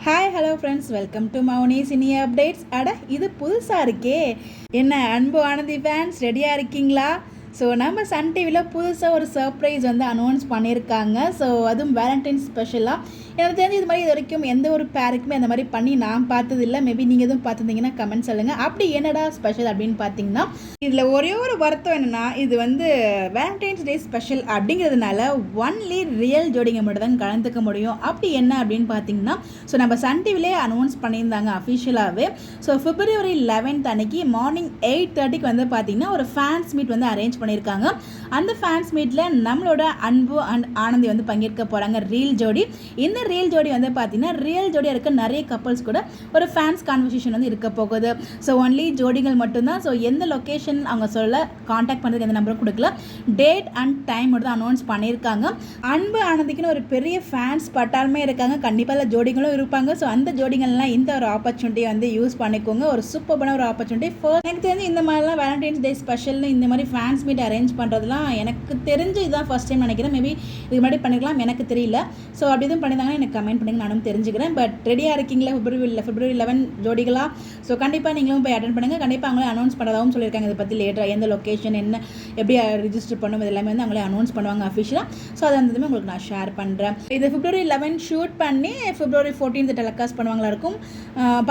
Hi hello friends, welcome to Mouni cine updates. இது புதுசாக இருக்கே. என்ன அன்பு ஆனந்தி ஃபேன்ஸ் ரெடியாக இருக்கீங்களா? ஸோ நம்ம சன் டிவியில் புதுசாக ஒரு சர்ப்ரைஸ் அனௌன்ஸ் பண்ணியிருக்காங்க. ஸோ அதுவும் வேலண்டைன்ஸ் ஸ்பெஷலாக. எனக்கு தெரிஞ்சு இது மாதிரி இது வரைக்கும் எந்த ஒரு பேருக்குமே அந்த மாதிரி பண்ணி நான் பார்த்ததில்லை. மேபி நீங்கள் எதுவும் பார்த்துருந்தீங்கன்னா கமெண்ட் சொல்லுங்கள். அப்படி என்னடா ஸ்பெஷல் அப்படின்னு பார்த்தீங்கன்னா, இதில் ஒரே ஒரு வருத்தம் என்னென்னா, இது வேலண்டைன்ஸ் டே ஸ்பெஷல் அப்படிங்கிறதுனால ஒன்லி ரியல் ஜோடிங்க மட்டும் தான் கலந்துக்க முடியும். அப்படி என்ன அப்படின்னு பார்த்தீங்கன்னா, ஸோ நம்ம சன் டிவிலே அனௌன்ஸ் பண்ணியிருந்தாங்க அஃபிஷியலாகவே. ஸோ February 11th அன்னைக்கு மார்னிங் 8:30க்கு பார்த்தீங்கன்னா ஒரு ஃபேன்ஸ் மீட் அரேஞ்ச் பண்ணியிருக்காங்க. அந்த ஃபேன்ஸ் மீட்டில் நம்மளோட அன்பு அண்ட் ஆனந்தி பங்கேற்க போகிறாங்க. ரியல் ஜோடி. இந்த ரியல் ஜோடி பார்த்தீங்கன்னா ரியல் ஜோடியாக இருக்க நிறைய கப்பல்ஸ் கூட ஒரு ஃபேன்ஸ் கான்வர்சேஷன் இருக்க போகுது. ஸோ ஒன்லி ஜோடிகள் மட்டும்தான். ஸோ எந்த லொக்கேஷன் அவங்க சொல்ல காண்டாக்ட் பண்ணுறதுக்கு எந்த நம்பரும் கொடுக்கல. டேட் அண்ட் டைம் மட்டும் தான் அனௌன்ஸ் பண்ணியிருக்காங்க. அன்பு ஆனந்திக்குன்னு ஒரு பெரிய ஃபேன்ஸ் பட்டாலுமே இருக்காங்க. கண்டிப்பாக ஜோடிகளும் இருப்பாங்க. ஸோ அந்த ஜோடிகள்லாம் இந்த ஒரு ஆப்பர்ச்சுனிட்டியை யூஸ் பண்ணிக்கோங்க. ஒரு சூப்பரான ஒரு ஆப்பர்ச்சுனிட்டி. ஃபர்ஸ்ட் எனக்கு தெரிஞ்சு இந்த மாதிரிலாம் வேலண்டைன்ஸ் டே ஸ்பெஷல்னு இந்த மாதிரி ஃபேன்ஸ் மீட் அரேஞ்ச் பண்ணுறதுலாம் எனக்கு தெரிஞ்சு இதுதான் ஃபர்ஸ்ட் டைம் நினைக்கிறேன். மேபி இதுக்கு முன்னாடி பண்ணிக்கலாம், எனக்கு தெரியல. ஸோ அப்படி எதுவும் பண்ணியிருந்தாங்கன்னா எனக்கு கமெண்ட் பண்ணுங்க, நானும் தெரிஞ்சுக்கிறேன். பட் ரெடியாக இருக்கீங்களா February 11 ஜோடிகளா? ஸோ கண்டிப்பாக நீங்களும் போய் அட்டென்ட் பண்ணுங்கள். கண்டிப்பாக அவங்களே அனௌன்ஸ் பண்ணதாகவும் சொல்லியிருக்காங்க. இதை பற்றி லேட்டராக எந்த லொக்கேஷன் என்ன எப்படி ரிஜிஸ்டர் பண்ணும் இது எல்லாமே அவங்களே அனௌன்ஸ் பண்ணுவாங்க அஃபிஷியலாக. ஸோ அது அந்த உங்களுக்கு நான் ஷேர் பண்ணுறேன். இது February 11 ஷூட் பண்ணி February 14 டெலிகாஸ்ட் பண்ணுவாங்களா இருக்கும்.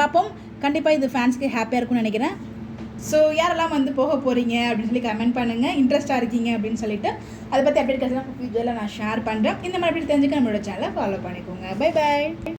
பார்ப்போம். கண்டிப்பாக இது ஃபேன்ஸ்க்கு ஹாப்பியாக இருக்கும்னு நினைக்கிறேன். ஸோ யாரெல்லாம் போக போகிறீங்க அப்படின்னு சொல்லி கமெண்ட் பண்ணுங்கள். இன்ட்ரெஸ்ட்டாக இருக்கீங்க அப்படின்னு சொல்லிட்டு அதை பற்றி அப்டேட் கிடைச்சா ஃபியூச்சரில் நான் ஷேர் பண்ணுறேன். இந்த மாதிரி தெரிஞ்சுக்க நம்மளோட சேனலை ஃபாலோ பண்ணிக்கோங்க. Bye by.